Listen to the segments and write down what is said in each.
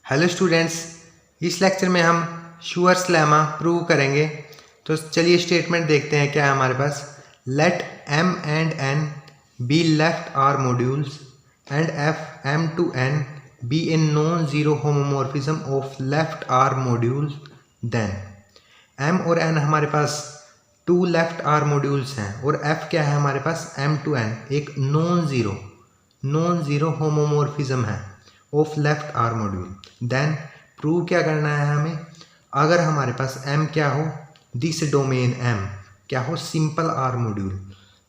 Hello students, इस lecture में हम शूअर्स लेमा प्रूव करेंगे। तो चलिए स्टेटमेंट देखते हैं क्या है हमारे पास। Let m and n be left R modules and f m to n be in non zero homomorphism of left R modules, then m और n हमारे पास टू लेफ्ट आर मॉड्यूल्स हैं और f क्या है हमारे पास m to n एक नॉन जीरो होमोमॉर्फिज्म है of left R module. Then prove क्या करना है हमें, अगर हमारे पास m क्या हो, दिस डोमेन m क्या हो, सिंपल आर मॉड्यूल,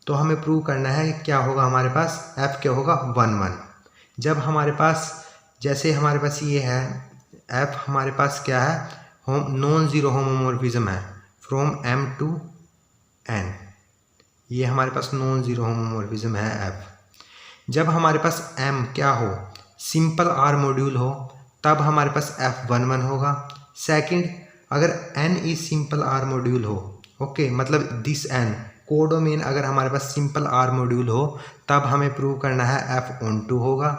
तो हमें प्रूव करना है क्या होगा हमारे पास, f क्या होगा 1 1। जब हमारे पास जैसे हमारे पास ये है f हमारे पास क्या है, होम नॉन जीरो होमोमॉर्फिज्म है फ्रॉम m to n, ये हमारे पास नॉन जीरो होमोमॉर्फिज्म है f। जब हमारे पास m क्या हो, सिंपल आर मॉड्यूल हो, तब हमारे पास f11 होगा। सेकंड, अगर n is simple R module हो, ओके मतलब दिस n कोडोमेन अगर हमारे पास सिंपल आर मॉड्यूल हो, तब हमें प्रूव करना है f12 होगा।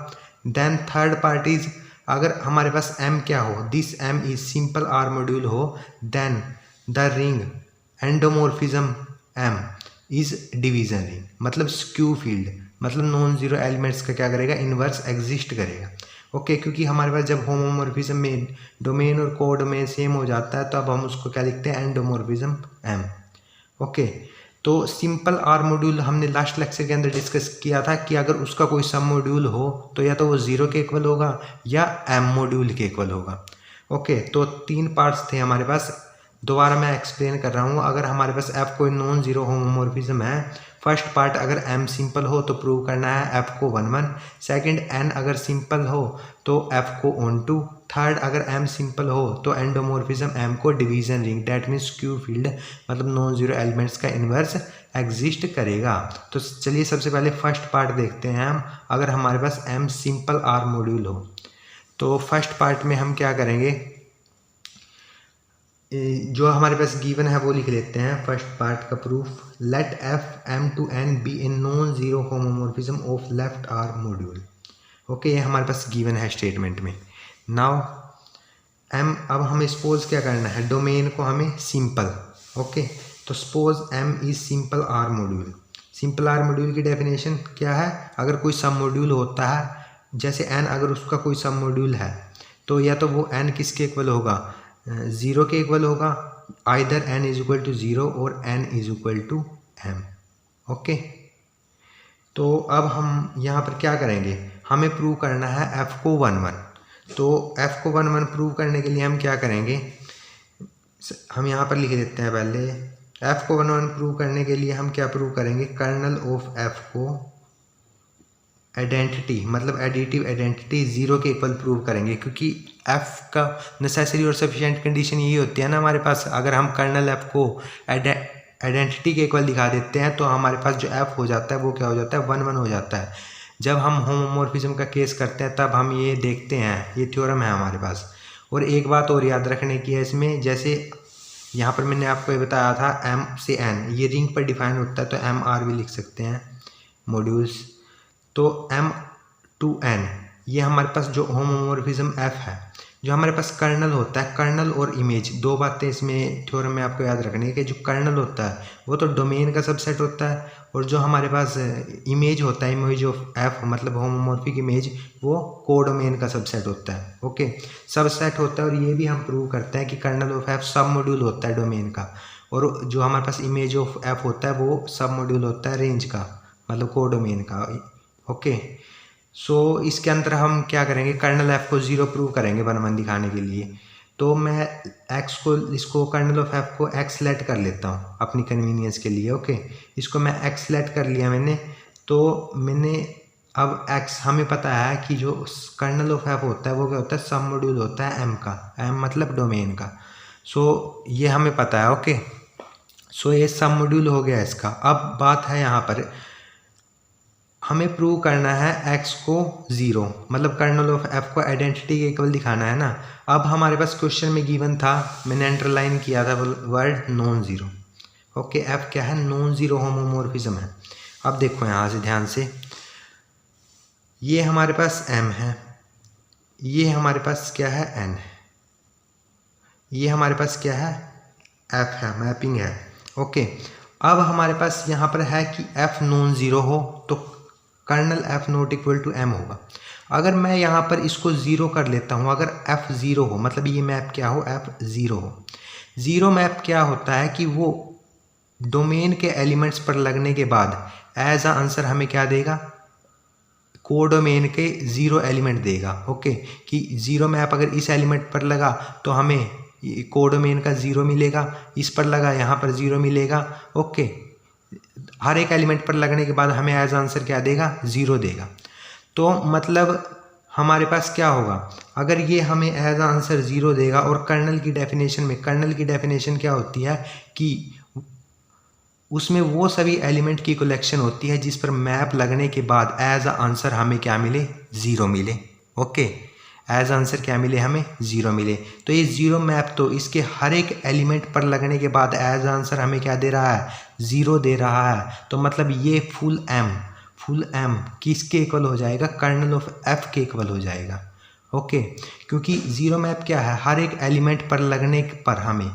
देन थर्ड पार्टीज, अगर हमारे पास m क्या हो, this m is simple R module हो, then the ring endomorphism m is division ring, मतलब स्क्यू फील्ड, मतलब नॉन जीरो एलिमेंट्स का क्या करेगा, इन्वर्स एग्जिस्ट करेगा। ओके क्योंकि हमारे पास जब होमोमॉर्फिज्म में डोमेन और कोडोमेन सेम हो जाता है, तो अब हम उसको क्या लिखते हैं, एंडोमॉर्फिज्म m। ओके तो सिंपल आर मॉड्यूल हमने लास्ट लेक्चर के अंदर डिस्कस किया था कि अगर उसका कोई सब मॉड्यूल हो तो या तो वो जीरो के इक्वल होगा या m मॉड्यूल के इक्वल होगा। ओके तो तीन पार्ट्स थे हमारे पास, दोबारा मैं एक्सप्लेन कर रहा हूँ। अगर हमारे पास f कोई नॉन जीरो होमोमॉर्फिज्म है, फर्स्ट पार्ट अगर m सिंपल हो तो प्रूव करना है f को 1 1, सेकंड n अगर सिंपल हो तो f को ऑन टू, थर्ड अगर m सिंपल हो तो एंडोमॉर्फिज्म m को division ring, that means skew field, मतलब नॉन जीरो एलिमेंट्स का इन्वर्स एग्जिस्ट करेगा। तो चलिए सबसे पहले फर्स्ट पार्ट देखते हैं हम। अगर हमारे पास m सिंपल आर मॉड्यूल हो तो फर्स्ट पार्ट में हम क्या करेंगे, जो हमारे पास गिवन है वो लिख लेते हैं। फर्स्ट पार्ट का proof, let f m to n be in non zero homomorphism of left R module. Okay ये हमारे पास गिवन है स्टेटमेंट में। नाउ m, अब हमें सपोज क्या करना है, डोमेन को हमें सिंपल, ओके तो suppose m is simple R module. Simple R module की डेफिनेशन क्या है, अगर कोई सब मॉड्यूल होता है, जैसे n अगर उसका कोई सब मॉड्यूल है, तो या तो वो n किसके इक्वल होगा, ज़ीरो के इक्वल होगा, either n is equal to zero और n is equal to m। Okay तो अब हम यहाँ पर क्या करेंगे, हमें प्रूव करना है f को 1 1। तो f को 1 1 प्रूव करने के लिए हम क्या करेंगे, हम यहाँ पर लिख देते हैं पहले, f को 1 1 प्रूव करने के लिए हम क्या प्रूव करेंगे, कर्नल ऑफ f को आइडेंटिटी, मतलब एडिटिव आइडेंटिटी जीरो के इक्वल प्रूव करेंगे, क्योंकि f का नेसेसरी और सफिशिएंट कंडीशन यही होती है ना हमारे पास। अगर हम कर्नल f को आइडेंटिटी के इक्वल दिखा देते हैं तो हमारे पास जो f हो जाता है वो क्या हो जाता है, 1 1 हो जाता है। जब हम होमोमॉर्फिज्म का केस करते हैं तब हम ये देखते हैं, ये थ्योरम है हमारे पास। और एक बात और याद रखने की है इसमें, जैसे यहाँ पर मैंने आपको ये बताया था m से n ये रिंग पर डिफाइन होता है, तो m r भी लिख सकते हैं मॉड्यूल्स। तो m to n ये हमारे पास जो होमोमॉर्फिज्म f है, जो हमारे पास कर्नल होता है, कर्नल और इमेज, दो बातें इसमें थ्योरम में आपको याद रखनी है कि जो कर्नल होता है वो तो डोमेन का सबसेट होता है, और जो हमारे पास इमेज होता है, इमेज ऑफ f मतलब होमोमॉर्फिक इमेज, वो कोडोमेन का सबसेट होता है। ओके सबसेट होता है, और ये भी हम प्रूव करते हैं कि कर्नल ऑफ f सब मॉड्यूल होता है डोमेन का, और जो हमारे पास इमेज ऑफ f होता है वो सब मॉड्यूल होता है रेंज का, मतलब कोडोमेन का। ओके सो इसके अंदर हम क्या करेंगे, कर्नल f को 0 प्रूव करेंगे 1 1 दिखाने के लिए। तो मैं x को, इसको कर्नल ऑफ f को x लेट कर लेता हूँ अपनी कन्वीनियंस के लिए। ओके इसको मैं x लेट कर लिया मैंने, तो मैंने अब x हमें पता है कि जो कर्नल ऑफ f होता है वो क्या होता है, सब मॉड्यूल होता है m का, m मतलब डोमेन का। सो ये हमें पता है। ओके सो ये सब मॉड्यूल हो गया इसका। अब बात है यहाँ पर हमें प्रूव करना है x को 0, मतलब कर्नल ऑफ f को आइडेंटिटी के इक्वल दिखाना है ना। अब हमारे पास क्वेश्चन में गिवन था, मैंने अंडरलाइन किया था word non zero. Okay f क्या है, नॉन जीरो होमोमॉर्फिज्म है। अब देखो यहाँ से ध्यान से, ये हमारे पास m है, ये हमारे पास क्या है n, ये हमारे पास क्या है f है, मैपिंग है। ओके, अब हमारे पास यहाँ पर है कि f नॉन ज़ीरो हो तो kernel f not equal to m होगा। अगर मैं यहाँ पर इसको ज़ीरो कर लेता हूँ, अगर f ज़ीरो हो मतलब ये मैप क्या हो, f ज़ीरो हो। ज़ीरो मैप क्या होता है कि वो डोमेन के एलिमेंट्स पर लगने के बाद एज अ आंसर हमें क्या देगा, कोडोमेन के ज़ीरो एलिमेंट देगा। ओके, कि ज़ीरो मैप अगर इस एलिमेंट पर लगा तो हमें कोडोमेन का ज़ीरो मिलेगा, इस पर लगा यहाँ पर ज़ीरो मिलेगा। ओके, हर एक एलिमेंट पर लगने के बाद हमें एज आंसर क्या देगा, ज़ीरो देगा। तो मतलब हमारे पास क्या होगा, अगर ये हमें एज आंसर ज़ीरो देगा और कर्नल की डेफिनेशन में, कर्नल की डेफिनेशन क्या होती है कि उसमें वो सभी एलिमेंट की कलेक्शन होती है जिस पर मैप लगने के बाद एज अ आंसर हमें क्या मिले, ज़ीरो मिले। ओके, एज आंसर क्या मिले, हमें ज़ीरो मिले। तो ये ज़ीरो मैप तो इसके हर एक एलिमेंट पर लगने के बाद एज आंसर हमें क्या दे रहा है, ज़ीरो दे रहा है। तो मतलब ये फुल एम किसके इक्वल हो जाएगा, कर्नल ऑफ एफ के इक्वल हो जाएगा। ओके, क्योंकि ज़ीरो मैप क्या है, हर एक एलिमेंट पर लगने पर हमें,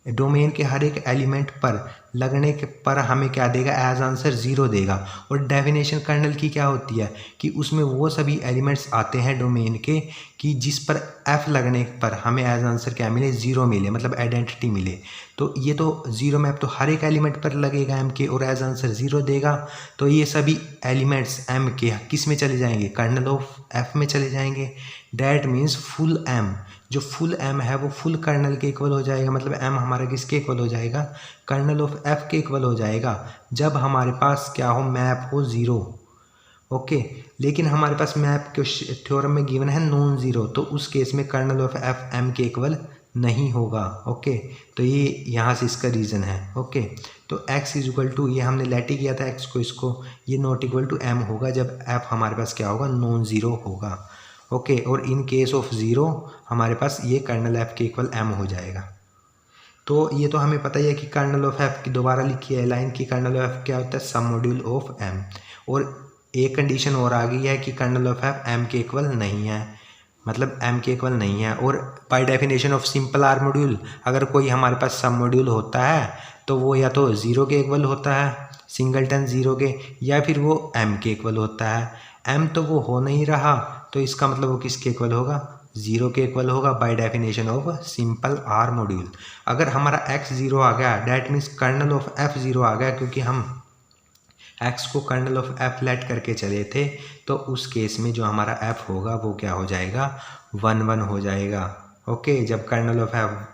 डोमेन के हर एक एलिमेंट पर लगने के पर हमें क्या देगा, एज आंसर ज़ीरो देगा। और डेफिनेशन कर्नल की क्या होती है कि उसमें वो सभी एलिमेंट्स आते हैं डोमेन के कि जिस पर एफ लगने पर हमें एज आंसर क्या मिले, ज़ीरो मिले, मतलब आइडेंटिटी मिले। तो ये तो ज़ीरो मैप तो हर एक एलिमेंट पर लगेगा एम के और एज आंसर ज़ीरो देगा। तो ये सभी एलिमेंट्स एम के किस में चले जाएंगे, कर्नल ऑफ एफ में चले जाएंगे। डैट मीन्स फुल एम, जो फुल एम है वो फुल कर्नल के इक्वल हो जाएगा। मतलब एम हमारा किसके इक्वल हो जाएगा, कर्नल ऑफ एफ के इक्वल हो जाएगा जब हमारे पास क्या हो, मैप हो ज़ीरो। ओके, लेकिन हमारे पास मैप के थ्योरम में गिवन है नॉन ज़ीरो, तो उस केस में कर्नल ऑफ एफ एम के इक्वल नहीं होगा। ओके, तो ये यहाँ से इसका रीज़न है। ओके, तो x इज इक्वल टू, ये हमने लेट ही किया था x को, इसको ये नॉट इक्वल टू m होगा जब f हमारे पास क्या होगा, नॉन ज़ीरो होगा। ओके, और इन केस ऑफ ज़ीरो हमारे पास ये कर्नल एफ के इक्वल m हो जाएगा। तो ये तो हमें पता ही है कि कर्नल ऑफ एफ की दोबारा लिखी है लाइन की, कर्नल ऑफ एफ क्या होता है, सम मॉड्यूल ऑफ m। और एक कंडीशन और आ गई है कि कर्नल ऑफ एफ m के इक्वल नहीं है, मतलब m के इक्वल नहीं है। और by definition of simple R module अगर कोई हमारे पास सब मॉड्यूल होता है तो वो या तो ज़ीरो के इक्वल होता है, सिंगलटन ज़ीरो के, या फिर वो m के इक्वल होता है। m तो वो हो नहीं रहा, तो इसका मतलब वो किसके इक्वल होगा, ज़ीरो के इक्वल होगा by definition of simple R module. अगर हमारा x ज़ीरो आ गया that means kernel of f zero आ गया, क्योंकि हम x को कर्नल ऑफ f लेट करके चले थे। तो उस केस में जो हमारा f होगा वो क्या हो जाएगा, 1 1 हो जाएगा। ओके, जब कर्नल ऑफ f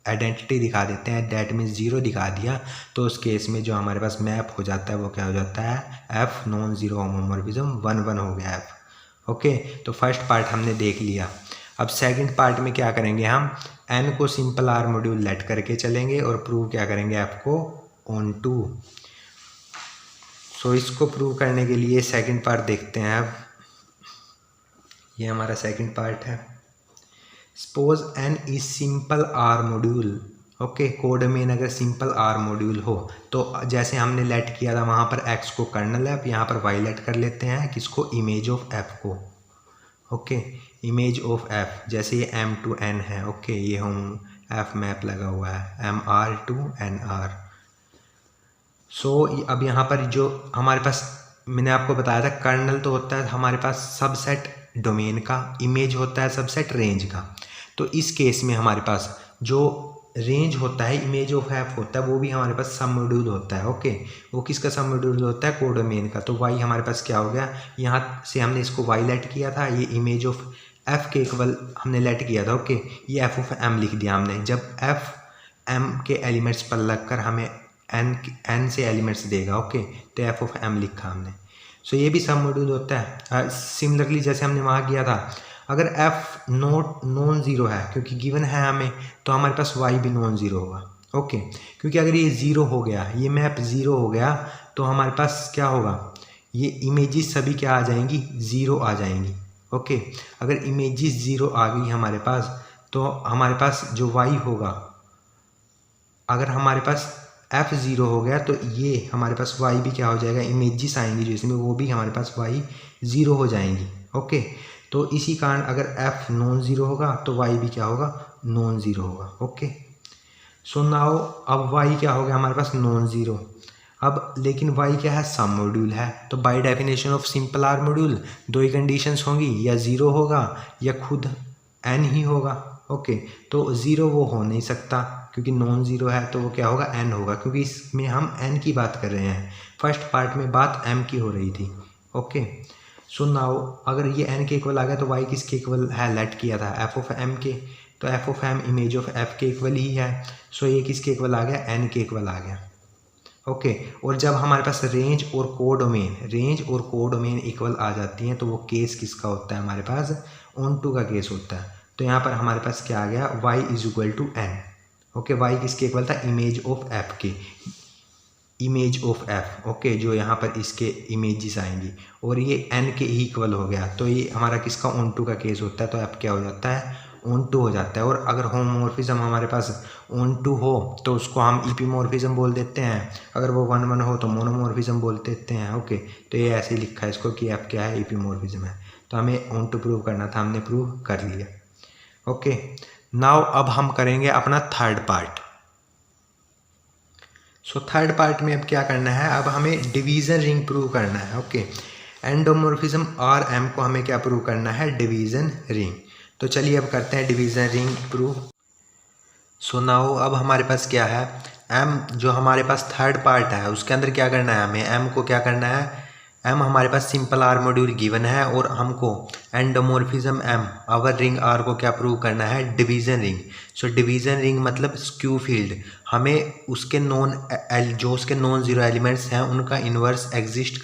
आइडेंटिटी दिखा देते हैं डैट मीन्स ज़ीरो दिखा दिया, तो उस केस में जो हमारे पास मैप हो जाता है वो क्या हो जाता है, f नॉन ज़ीरो होमोमॉर्फिज्म 1 1 हो गया f। ओके, तो फर्स्ट पार्ट हमने देख लिया। अब सेकंड पार्ट में क्या करेंगे, हम n को सिंपल आर मॉड्यूल लेट करके चलेंगे और प्रूव क्या करेंगे, f को ऑन टू। सो इसको प्रूव करने के लिए सेकंड पार्ट देखते हैं। अब ये हमारा सेकंड पार्ट है। Suppose n is simple R module. Okay, code में अगर सिंपल आर मॉड्यूल हो तो जैसे हमने लेट किया था वहाँ पर x को कर्नल एफ, यहाँ पर y लेट कर लेते हैं किसको, इमेज ऑफ f को। ओके, इमेज ऑफ f, जैसे ये m टू n है। ओके, ये हम f मैप लगा हुआ है mr टू nr। सो अब यहाँ पर जो हमारे पास मैंने आपको बताया था, कर्नल तो होता है हमारे पास सबसेट डोमेन का, इमेज होता है सबसेट रेंज का। तो इस केस में हमारे पास जो रेंज होता है, इमेज ऑफ एफ होता है, वो भी हमारे पास सब मॉड्यूल होता है। ओके, वो किसका सब मॉड्यूल होता है, कोडोमेन का। तो वाई हमारे पास क्या हो गया, यहाँ से हमने इसको वाई लेट किया था, ये इमेज ऑफ एफ के इक्वल हमने लेट किया था। ओके, ये एफ ऑफ एम लिख दिया हमने। जब एफ एम के एलिमेंट्स पर लगकर हमें एन से एलिमेंट्स देगा, ओके, तो एफ ऑफ एम लिखा हमने। सो ये भी सब मॉड्यूल होता है। सिमिलरली जैसे हमने वहाँ किया था, अगर एफ नॉन ज़ीरो है क्योंकि गिवन है हमें, तो हमारे पास वाई भी नॉन ज़ीरो होगा। ओके, क्योंकि अगर ये ज़ीरो हो गया, ये मैप ज़ीरो हो गया, तो हमारे पास क्या होगा, ये इमेजेस सभी क्या आ जाएंगी, ज़ीरो आ जाएंगी। ओके, अगर इमेजेस ज़ीरो आ गई हमारे पास, तो हमारे पास जो वाई होगा, अगर हमारे पास f ज़ीरो हो गया तो ये हमारे पास y भी क्या हो जाएगा, इमेजेस आएंगी जो इसमें, वो भी हमारे पास y ज़ीरो हो जाएंगी। ओके, तो इसी कारण अगर f नॉन ज़ीरो होगा तो y भी क्या होगा, नॉन ज़ीरो होगा। ओके, सो नाउ अब y क्या हो गया हमारे पास, नॉन ज़ीरो। अब लेकिन y क्या है, सम मॉड्यूल है, तो by definition of simple R module दो ही कंडीशंस होंगी, या ज़ीरो होगा या खुद n ही होगा। ओके, तो ज़ीरो वो हो नहीं सकता क्योंकि नॉन ज़ीरो है, तो वो क्या होगा, n होगा, क्योंकि इसमें हम n की बात कर रहे हैं। फर्स्ट पार्ट में बात m की हो रही थी। ओके, सो नाउ अगर ये n के इक्वल आ गया तो y किसके इक्वल है, लेट किया था f ऑफ m के, तो f of m image of f के इक्वल ही है। सो ये किसके इक्वल आ गया, n के इक्वल आ गया। ओके, और जब हमारे पास रेंज और कोडोमेन इक्वल आ जाती हैं तो वो केस किसका होता है, हमारे पास ऑन टू का केस होता है। तो यहाँ पर हमारे पास क्या आ गया, y is equal to n। Okay, y किसके इक्वल था, इमेज ऑफ f के, इमेज ऑफ f। ओके, जो यहाँ पर इसके इमेजेस आएंगी और ये n के ही इक्वल हो गया, तो ये हमारा किसका, ऑन टू का केस होता है। तो f क्या हो जाता है, ऑन टू हो जाता है। और अगर होमोमॉर्फिज्म हमारे पास ऑन टू हो तो उसको हम इपीमॉर्फिज्म बोल देते हैं, अगर वो 1 1 हो तो मोनोमॉर्फिज्म बोल देते हैं। ओके, तो ये ऐसे ही लिखा है इसको कि f क्या है, इपीमॉर्फिज्म है। तो हमें ऑन टू प्रूव करना था, हमने प्रूव कर लिया। ओके, नाउ अब हम करेंगे अपना third part. So third part में अब क्या करना है, अब हमें डिवीज़न रिंग प्रूव करना है। ओके, एंडोमॉर्फिज्म आर एम को हमें क्या प्रूव करना है, डिवीज़न रिंग। तो चलिए अब करते हैं division ring prove. So now अब हमारे पास क्या है, m जो हमारे पास थर्ड पार्ट है उसके अंदर क्या करना है, हमें m को क्या करना है, m हमारे पास सिंपल आर मॉड्यूल गिवन है और हमको एंडोमॉर्फिज्म m अवर रिंग r को क्या प्रूव करना है, डिवीज़न रिंग। सो डिवीज़न रिंग मतलब स्क्यू फील्ड, हमें उसके जो उसके नॉन ज़ीरो एलिमेंट्स हैं उनका इन्वर्स एग्जिस्ट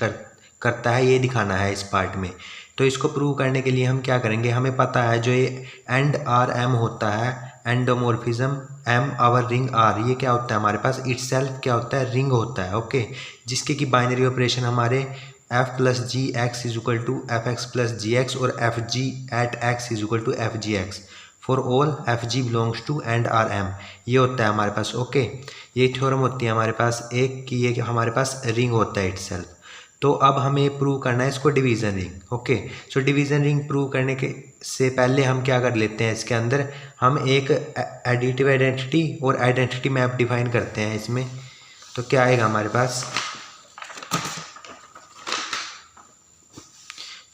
करता है, ये दिखाना है इस पार्ट में। तो इसको प्रूव करने के लिए हम क्या करेंगे, हमें पता है जो ये एंड आर एम होता है, एंडोमॉर्फिज्म एम आवर रिंग आर, ये क्या होता है हमारे पास, इटसेल्फ क्या होता है, रिंग होता है। ओके, जिसके की बाइनरी ऑपरेशन हमारे f plus g x is equal to f x plus g x और f g at x is equal to f g x for all f g belongs to and R M, ये होता है हमारे पास। Okay, ये theorem होती है हमारे पास एक कि ये हमारे पास रिंग होता है इटसेल्फ। तो अब हमें प्रूव करना है इसको डिवीज़न रिंग। ओके, सो डिवीज़न रिंग प्रूव करने के से पहले हम क्या कर लेते हैं, इसके अंदर हम एक एडिटिव आइडेंटिटी और आइडेंटिटी मैप डिफाइन करते हैं इसमें। तो क्या आएगा हमारे पास,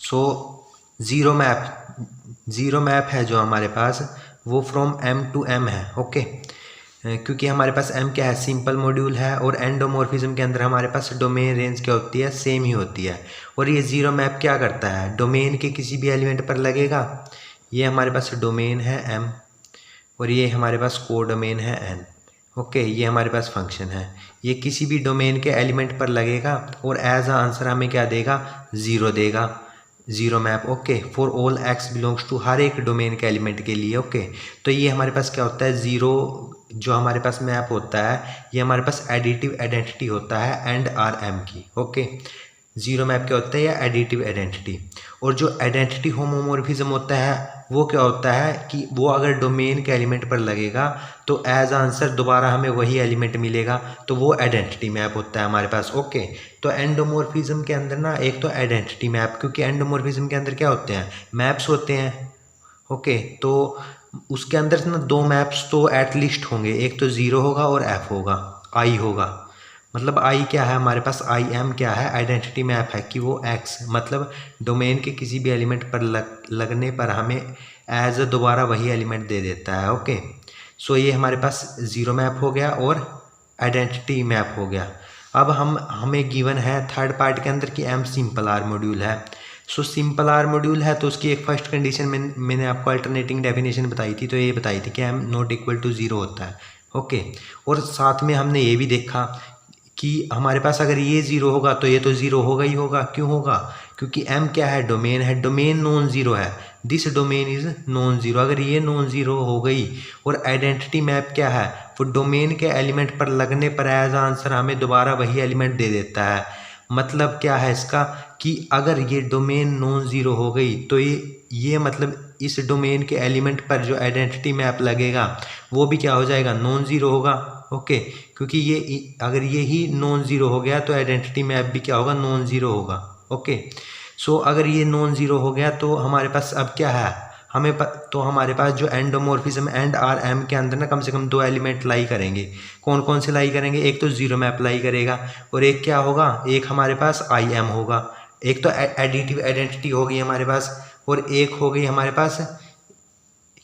सो ज़ीरो मैप है जो हमारे पास वो फ्रॉम m टू m है। ओके, क्योंकि हमारे पास m क्या है, सिंपल मॉड्यूल है और एंडोमॉर्फिज्म के अंदर हमारे पास डोमेन रेंज क्या होती है, सेम ही होती है। और ये ज़ीरो मैप क्या करता है, डोमेन के किसी भी एलिमेंट पर लगेगा, ये हमारे पास डोमेन है m और ये हमारे पास कोडोमेन है n। ओके, ये हमारे पास फंक्शन है, ये किसी भी डोमेन के एलिमेंट पर लगेगा और एज आ आंसर हमें क्या देगा, ज़ीरो देगा, zero map. Okay, for all x belongs to, हर एक डोमेन के एलिमेंट के लिए। ओके, तो ये हमारे पास क्या होता है, ज़ीरो जो हमारे पास मैप होता है ये हमारे पास एडिटिव आइडेंटिटी होता है एंड आर एम की। ओके, ज़ीरो मैप क्या होता है, या एडिटिव आइडेंटिटी। और जो आइडेंटिटी होमोमॉर्फिज्म होता है वो क्या होता है कि वो अगर डोमेन के एलिमेंट पर लगेगा तो एज आंसर दोबारा हमें वही एलिमेंट मिलेगा, तो वो आइडेंटिटी मैप होता है हमारे पास। ओके, तो एंडोमॉर्फिज्म के अंदर ना एक तो आइडेंटिटी मैप, क्योंकि एंडोमॉर्फिज्म के अंदर क्या होते हैं, मैप्स होते हैं। ओके, तो उसके अंदर ना दो मैप्स तो एटलीस्ट होंगे, एक तो ज़ीरो होगा और एफ होगा, आई होगा। मतलब आई क्या है हमारे पास, आई एम क्या है, आइडेंटिटी मैप है कि वो एक्स मतलब डोमेन के किसी भी एलिमेंट पर लगने पर हमें एज दोबारा वही एलिमेंट दे देता है। ओके, सो ये हमारे पास ज़ीरो मैप हो गया और आइडेंटिटी मैप हो गया। अब हमें गिवन है थर्ड पार्ट के अंदर कि एम सिंपल आर मॉड्यूल है। सो सिंपल आर मॉड्यूल है तो उसकी एक फर्स्ट कंडीशन मैंने आपको अल्टरनेटिंग डेफिनेशन बताई थी, तो ये बताई थी कि M not equal to zero होता है। ओके, और साथ में हमने ये भी देखा कि हमारे पास अगर ये ज़ीरो होगा तो ये तो ज़ीरो होगा ही होगा। क्यों होगा, क्योंकि m क्या है, डोमेन है, डोमेन नॉन ज़ीरो है, this domain is non zero. अगर ये नॉन ज़ीरो हो गई और आइडेंटिटी मैप क्या है, वो डोमेन के एलिमेंट पर लगने पर एज आंसर हमें दोबारा वही एलिमेंट दे देता है। मतलब क्या है इसका कि अगर ये डोमेन नॉन ज़ीरो हो गई तो ये मतलब इस डोमेन के एलिमेंट पर जो आइडेंटिटी मैप लगेगा वो भी क्या हो जाएगा, नॉन ज़ीरो होगा। ओके, क्योंकि ये अगर ये ही नॉन ज़ीरो हो गया तो आइडेंटिटी मैप भी क्या होगा, नॉन ज़ीरो होगा। ओके, सो अगर ये नॉन ज़ीरो हो गया तो हमारे पास अब क्या है, तो हमारे पास जो एंडोमॉर्फिज्म एंड आर एम के अंदर ना कम से कम 2 एलिमेंट लाई करेंगे। कौन कौन से लाई करेंगे, एक तो जीरो में अप्लाई करेगा और एक क्या होगा, एक हमारे पास आई एम होगा। एक तो एडिटिव आइडेंटिटी हो गई हमारे पास और एक हो गई हमारे पास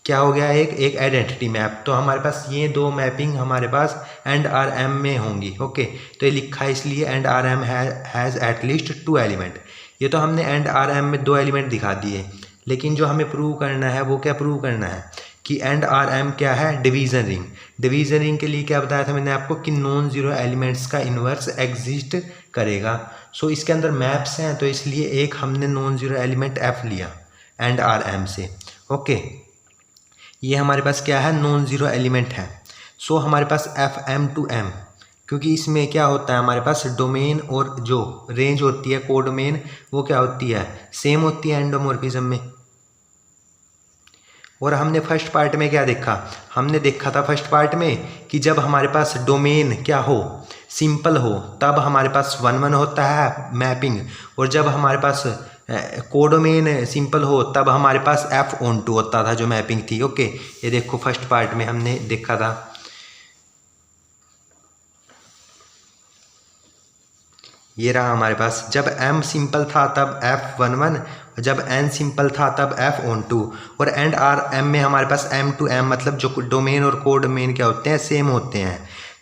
क्या हो गया, एक आइडेंटिटी मैप। तो हमारे पास ये 2 मैपिंग हमारे पास एंड आर एम में होंगी। ओके, तो ये लिखा है इसलिए and R M has at least 2 element. ये तो हमने एंड आर एम में 2 एलिमेंट दिखा दिए, लेकिन जो हमें प्रूव करना है वो क्या प्रूव करना है कि एंड आर एम क्या है, डिवीज़न रिंग। डिवीज़न रिंग के लिए क्या बताया था मैंने आपको कि नॉन ज़ीरो एलिमेंट्स का इन्वर्स एग्जिस्ट करेगा। सो इसके अंदर मैप्स हैं तो इसलिए एक हमने नॉन ज़ीरो एलिमेंट एफ लिया एंड आर एम से। ओके, ये हमारे पास क्या है, नॉन ज़ीरो एलिमेंट है। सो हमारे पास एफ एम टू एम, क्योंकि इसमें क्या होता है हमारे पास डोमेन और जो रेंज होती है कोडोमेन वो क्या होती है, सेम होती है एंडोमॉर्फिज्म में। और हमने फर्स्ट पार्ट में क्या देखा, हमने देखा था फर्स्ट पार्ट में कि जब हमारे पास डोमेन क्या हो, सिंपल हो, तब हमारे पास 1 1 होता है मैपिंग, और जब हमारे पास कोडोमेन सिंपल हो तब हमारे पास एफ ऑन टू होता था जो मैपिंग थी। ओके, ये देखो फर्स्ट पार्ट में हमने देखा था। ये रहा हमारे पास, जब m सिंपल था तब f 1 1, जब n सिंपल था तब f ऑन टू, और एंड आर m में हमारे पास m टू m मतलब जो डोमेन और कोडोमेन क्या होते हैं, सेम होते हैं।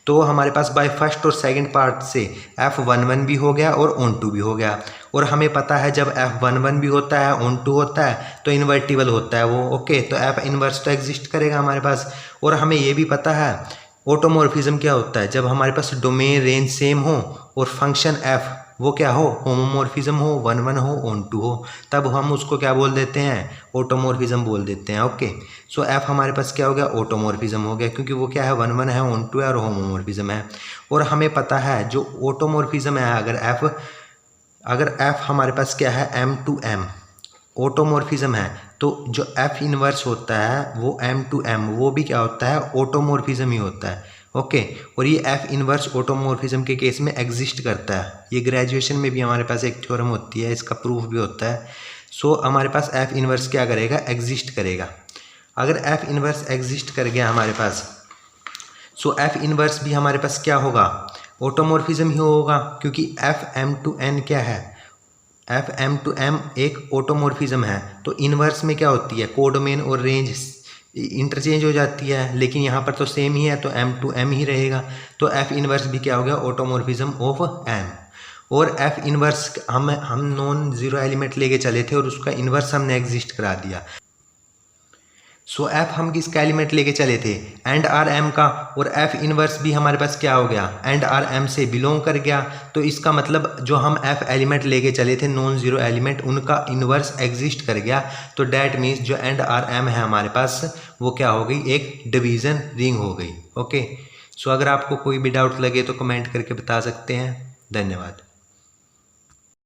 तो हमारे पास बाय फर्स्ट और सेकंड पार्ट से f 1 1 भी हो गया और ऑन टू भी हो गया। और हमें पता है जब f 1 1 भी होता है ऑन टू होता है तो इन्वर्टिबल होता है वो। ओके, तो f इन्वर्स तो एग्जिस्ट करेगा हमारे पास। और हमें ये भी पता है ऑटोमॉर्फिज्म क्या होता है, जब हमारे पास डोमेन रेंज सेम हो और फंक्शन f वो क्या हो, होमोमॉर्फिज्म हो, 1 1 हो, ऑन टू हो, तब हम उसको क्या बोल देते हैं, ऑटोमॉर्फिज्म बोल देते हैं। ओके, सो f हमारे पास क्या हो गया, ऑटोमॉर्फिज्म हो गया, क्योंकि वो क्या है 1 1 है, ऑन टू है और होमोमॉर्फिज्म है। और हमें पता है जो ऑटोमॉर्फिज्म है, अगर f हमारे पास क्या है m टू m ऑटोमॉर्फिज्म है, तो जो f इन्वर्स होता है वो m टू m वो भी क्या होता है, ऑटोमॉर्फिज्म ही होता है। ओके, और ये f इन्वर्स ऑटोमॉर्फिज्म के केस में एग्जिस्ट करता है। ये ग्रेजुएशन में भी हमारे पास एक थ्योरम होती है, इसका प्रूफ भी होता है। सो हमारे पास f इन्वर्स क्या करेगा, एग्जिस्ट करेगा। अगर f इन्वर्स एग्जिस्ट कर गया हमारे पास, सो f इन्वर्स भी हमारे पास क्या होगा, ऑटोमॉर्फिज्म ही होगा, क्योंकि f m टू n क्या है, एफ एम टू एम एक ऑटोमॉर्फिज्म है। तो इन्वर्स में क्या होती है, कोडोमेन और रेंज इंटरचेंज हो जाती है, लेकिन यहाँ पर तो सेम ही है तो एम टू एम ही रहेगा। तो एफ इन्वर्स भी क्या हो गया, ऑटोमॉर्फिज्म ऑफ एम। और एफ इन्वर्स हम नॉन ज़ीरो एलिमेंट लेके चले थे और उसका इन्वर्स हमने एग्जिस्ट करा दिया। सो एफ हम किसका एलिमेंट लेके चले थे, एंड आर एम का, और एफ इन्वर्स भी हमारे पास क्या हो गया, एंड आर एम से बिलोंग कर गया। तो इसका मतलब जो हम एफ एलिमेंट लेके चले थे नॉन ज़ीरो एलिमेंट, उनका इन्वर्स एग्जिस्ट कर गया। तो डैट मीन्स जो एंड आर एम है हमारे पास वो क्या हो गई, एक डिवीज़न रिंग हो गई। ओके, सो अगर आपको कोई भी डाउट लगे तो कमेंट करके बता सकते हैं। धन्यवाद।